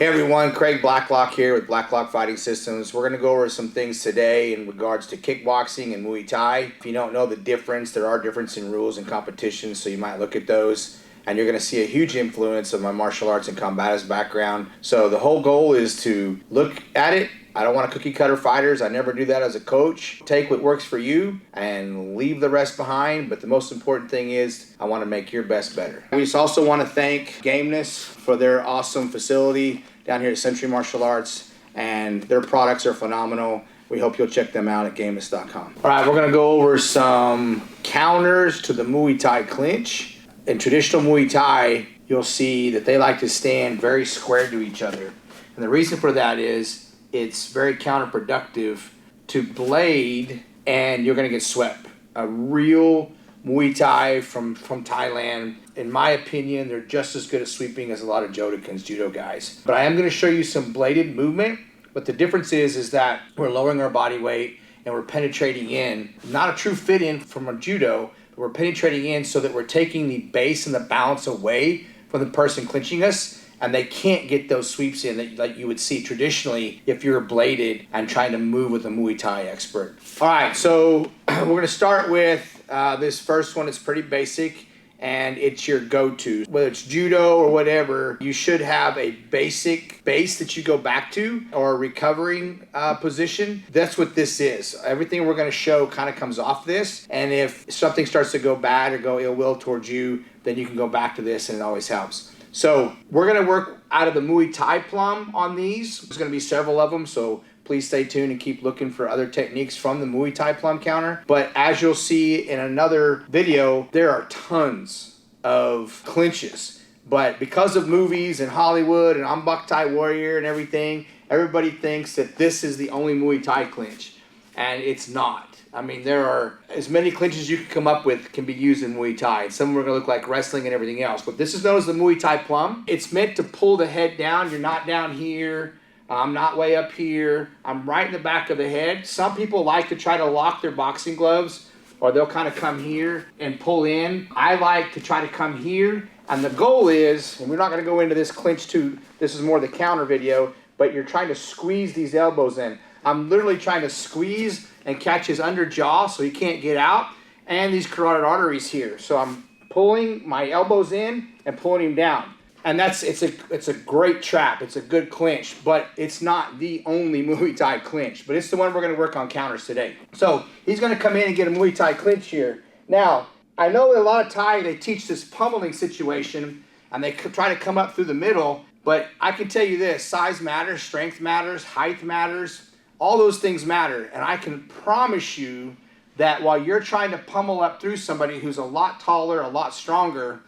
Hey everyone, Craig Blacklock here with Blacklock Fighting Systems. We're going to go over some things today in regards to kickboxing and Muay Thai. If you don't know the difference, there are differences in rules and competitions, so you might look at those. And you're going to see a huge influence of my martial arts and combatives background. So the whole goal is to look at it. I don't want to cookie cutter fighters. I never do that as a coach. Take what works for you and leave the rest behind. But the most important thing is I want to make your best better. We just also want to thank Gameness for their awesome facility down here at Century Martial Arts, and their products are phenomenal. We hope you'll check them out at gameness.com. All right, we're going to go over some counters to the Muay Thai clinch. In traditional Muay Thai, you'll see that they like to stand very square to each other. And the reason for that is it's very counterproductive to blade and you're going to get swept. A real Muay Thai from Thailand, in my opinion, they're just as good at sweeping as a lot of Jodokans, judo guys. But I am going to show you some bladed movement. But the difference is that we're lowering our body weight and we're penetrating in. Not a true fit in from a judo, but we're penetrating in so that we're taking the base and the balance away from the person clinching us. And they can't get those sweeps in that like you would see traditionally if you're bladed and trying to move with a Muay Thai expert. All right, so we're going to start with this first one. It's pretty basic, and it's your go-to. Whether it's judo or whatever, you should have a basic base that you go back to or a recovering position. That's what this is. Everything we're going to show kind of comes off this, and if something starts to go bad or go ill will towards you, then you can go back to this, and it always helps. So we're going to work out of the Muay Thai plum on these. There's going to be several of them, so please stay tuned and keep looking for other techniques from the Muay Thai plum counter. But as you'll see in another video, there are tons of clinches. But because of movies and Hollywood and I'm Buck Thai Warrior and everything, everybody thinks that this is the only Muay Thai clinch. And it's not. I mean, there are as many clinches you can come up with can be used in Muay Thai. Some are going to look like wrestling and everything else. But this is known as the Muay Thai plum. It's meant to pull the head down. You're not down here. I'm not way up here. I'm right in the back of the head. Some people like to try to lock their boxing gloves, or they'll kind of come here and pull in. I like to try to come here. And the goal is, and we're not going to go into this clinch too, this is more the counter video, but you're trying to squeeze these elbows in. I'm literally trying to squeeze and catch his under jaw so he can't get out, and these carotid arteries here. So I'm pulling my elbows in and pulling him down. And it's a great trap. It's a good clinch, but it's not the only Muay Thai clinch. But it's the one we're going to work on counters today. So he's going to come in and get a Muay Thai clinch here. Now, I know a lot of Thai, they teach this pummeling situation, and they try to come up through the middle. But I can tell you this, size matters, strength matters, height matters. All those things matter, and I can promise you that while you're trying to pummel up through somebody who's a lot taller, a lot stronger,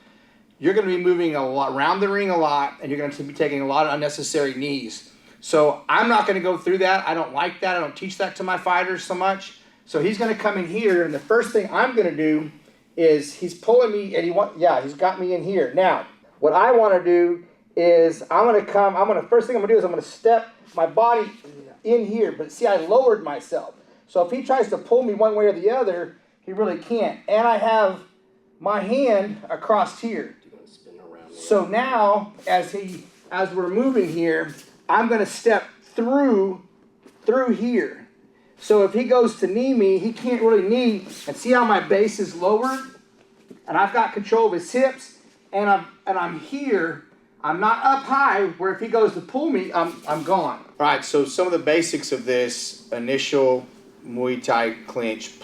you're going to be moving a lot around the ring a lot, and you're going to be taking a lot of unnecessary knees. So I'm not going to go through that. I don't like that. I don't teach that to my fighters so much. So he's going to come in here, and the first thing I'm going to do is he's pulling me, and he's got me in here. Now, what I want to do is first thing I'm going to do is I'm going to step my body in here, but see, I lowered myself. So if he tries to pull me one way or the other, he really can't. And I have my hand across here. So now, as we're moving here, I'm going to step through here. So if he goes to knee me, he can't really knee. And see how my base is lowered, and I've got control of his hips, and I'm here. I'm not up high where if he goes to pull me, I'm gone. All right, so some of the basics of this initial Muay Thai clinch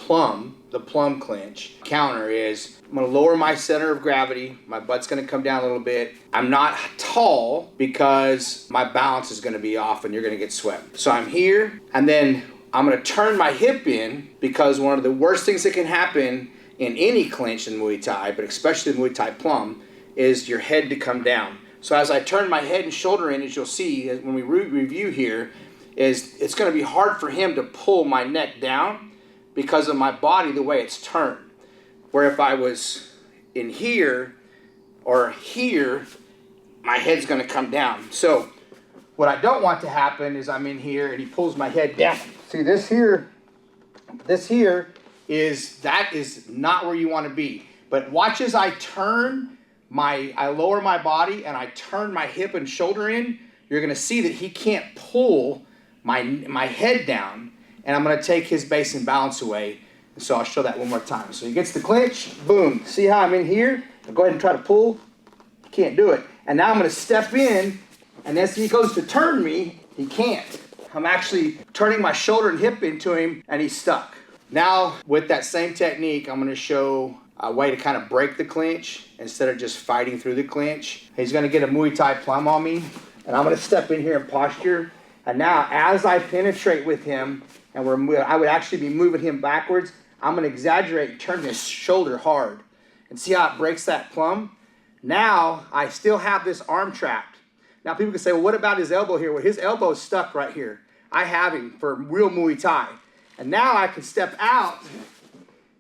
the plum clinch counter is I'm going to lower my center of gravity. My butt's going to come down a little bit. I'm not tall because my balance is going to be off and you're going to get swept. So I'm here, and then I'm going to turn my hip in because one of the worst things that can happen in any clinch in Muay Thai, but especially Muay Thai plum, is your head to come down. So as I turn my head and shoulder in, as you'll see when we review here, it's going to be hard for him to pull my neck down because of my body, the way it's turned. Where if I was in here or here, my head's going to come down. So what I don't want to happen is I'm in here and he pulls my head down. See, this here is not where you want to be. But watch as I lower my body and I turn my hip and shoulder in, you're gonna see that he can't pull my head down, and I'm gonna take his base and balance away. And so I'll show that one more time. So he gets the clinch, boom. See how I'm in here? I'll go ahead and try to pull. He can't do it. And now I'm gonna step in, and as he goes to turn me, he can't. I'm actually turning my shoulder and hip into him, and he's stuck. Now, with that same technique, I'm gonna show a way to kind of break the clinch instead of just fighting through the clinch. He's gonna get a Muay Thai plum on me, and I'm gonna step in here in posture. And now, as I penetrate with him, and I would actually be moving him backwards, I'm gonna exaggerate, turn his shoulder hard. And see how it breaks that plum? Now, I still have this arm trapped. Now, people can say, well, what about his elbow here? Well, his elbow is stuck right here. I have him for real Muay Thai. And now I can step out,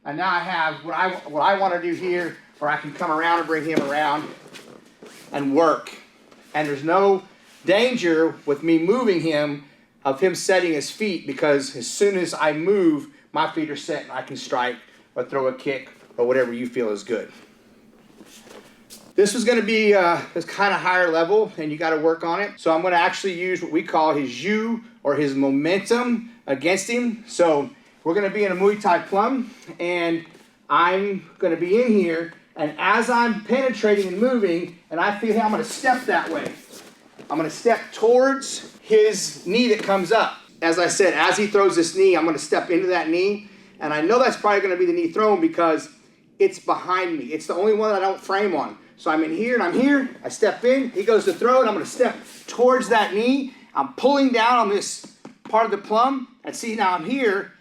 and now I have what I want to do here, where I can come around and bring him around and work. And there's no danger with me moving him of him setting his feet, because as soon as I move, my feet are set and I can strike or throw a kick or whatever you feel is good. This was going to be this kind of higher level, and you got to work on it. So I'm going to actually use what we call his U, or his momentum, against him. So we're going to be in a Muay Thai plum, and I'm going to be in here, and as I'm penetrating and moving, and I feel I'm going to step that way. I'm going to step towards his knee that comes up. As I said, as he throws this knee, I'm going to step into that knee, and I know that's probably going to be the knee thrown because it's behind me. It's the only one that I don't frame on. So I'm in here, and I'm here, I step in, he goes to throw, and I'm going to step towards that knee. I'm pulling down on this part of the plum, and see, now I'm here,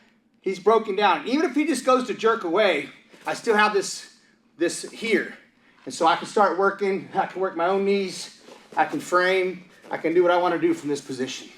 he's broken down. Even if he just goes to jerk away, I still have this here. And so I can start working, I can work my own knees, I can frame, I can do what I want to do from this position.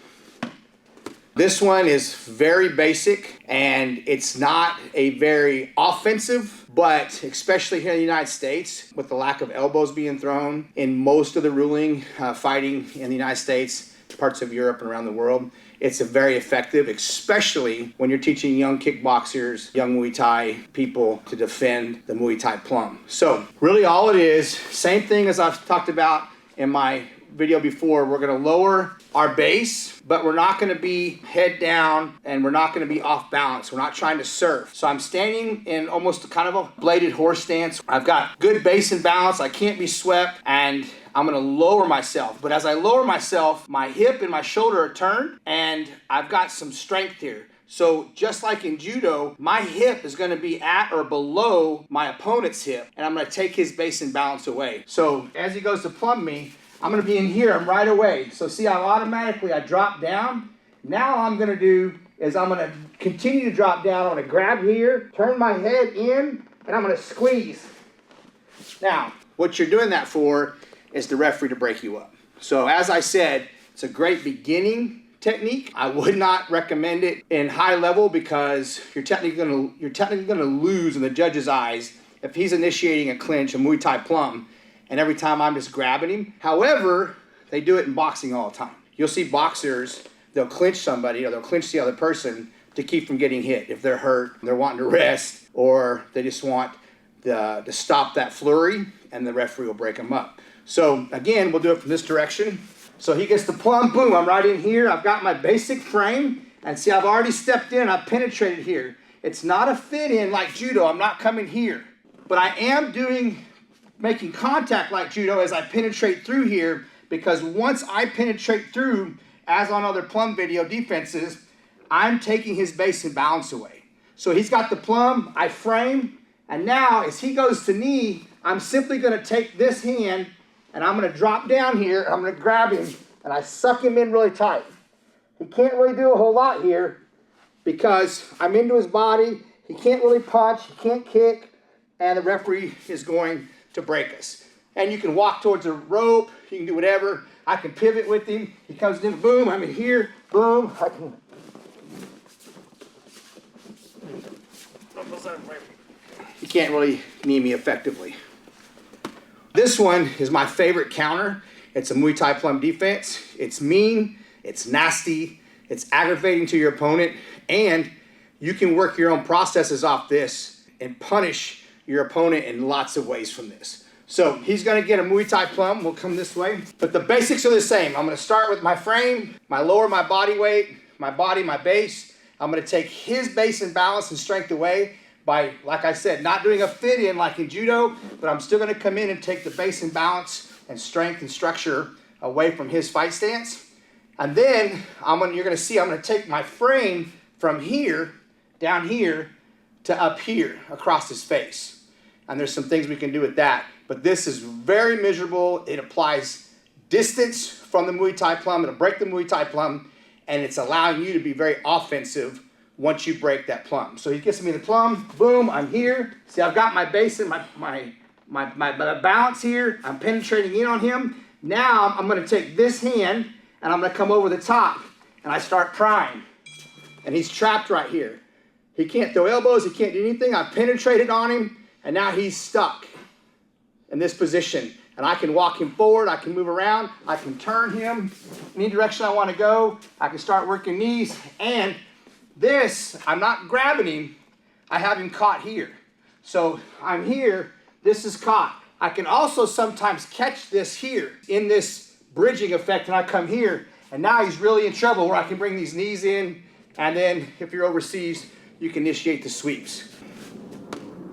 This one is very basic, and it's not a very offensive, but especially here in the United States, with the lack of elbows being thrown in most of the ruling fighting in the United States, parts of Europe and around the world, it's a very effective, especially when you're teaching young kickboxers, young Muay Thai people to defend the Muay Thai plum. So really all it is, same thing as I've talked about in my video before, we're going to lower our base, but we're not going to be head down, and we're not going to be off balance. We're not trying to surf. So I'm standing in almost kind of a bladed horse stance. I've got good base and balance. I can't be swept, and I'm going to lower myself. But as I lower myself, my hip and my shoulder are turned, and I've got some strength here. So just like in judo, my hip is going to be at or below my opponent's hip, and I'm going to take his base and balance away. So as he goes to plumb me, I'm going to be in here, I'm right away. So see how automatically I drop down? Now all I'm going to do is I'm going to continue to drop down. I'm going to grab here, turn my head in, and I'm going to squeeze. Now, what you're doing that for is the referee to break you up. So as I said, it's a great beginning technique. I would not recommend it in high level, because you're technically going to lose in the judge's eyes if he's initiating a clinch, a Muay Thai plum, and every time I'm just grabbing him. However, they do it in boxing all the time. You'll see boxers, they'll clinch somebody or they'll clinch the other person to keep from getting hit. If they're hurt, they're wanting to rest, or they just want to stop that flurry, and the referee will break them up. So again, we'll do it from this direction. So he gets the plum, boom, I'm right in here. I've got my basic frame, and see, I've already stepped in, I've penetrated here. It's not a fit in like judo, I'm not coming here. But I am making contact like judo as I penetrate through here, because once I penetrate through, as on other plum video defenses, I'm taking his base and balance away. So he's got the plum, I frame, and now as he goes to knee, I'm simply going to take this hand, and I'm going to drop down here, I'm going to grab him, and I suck him in really tight. He can't really do a whole lot here because I'm into his body. He can't really punch, he can't kick, and the referee is going to break us. And you can walk towards a rope, you can do whatever. I can pivot with him. He comes in, boom, I'm in here, boom. He can't really knee me effectively. This one is my favorite counter. It's a Muay Thai plum defense. It's mean, it's nasty, it's aggravating to your opponent, and you can work your own processes off this and punish your opponent in lots of ways from this. So he's gonna get a Muay Thai plum. We'll come this way. But the basics are the same. I'm gonna start with my frame, my lower, my body weight, my body, my base. I'm gonna take his base and balance and strength away by, like I said, not doing a fit in like in judo, but I'm still gonna come in and take the base and balance and strength and structure away from his fight stance. And then you're gonna see I'm gonna take my frame from here, down here, to up here, across his face. And there's some things we can do with that. But this is very measurable. It applies distance from the Muay Thai plum. It'll break the Muay Thai plum, and it's allowing you to be very offensive once you break that plum. So he gets me the plum, boom, I'm here. See, I've got my base and my balance here. I'm penetrating in on him. Now I'm gonna take this hand and I'm gonna come over the top and I start prying. And he's trapped right here. He can't throw elbows, he can't do anything. I've penetrated on him and now he's stuck in this position. And I can walk him forward, I can move around, I can turn him any direction I wanna go. I can start working knees. And this, I'm not grabbing him, I have him caught here. So I'm here, this is caught. I can also sometimes catch this here in this bridging effect and I come here and now he's really in trouble where I can bring these knees in and then if you're overseas, you can initiate the sweeps.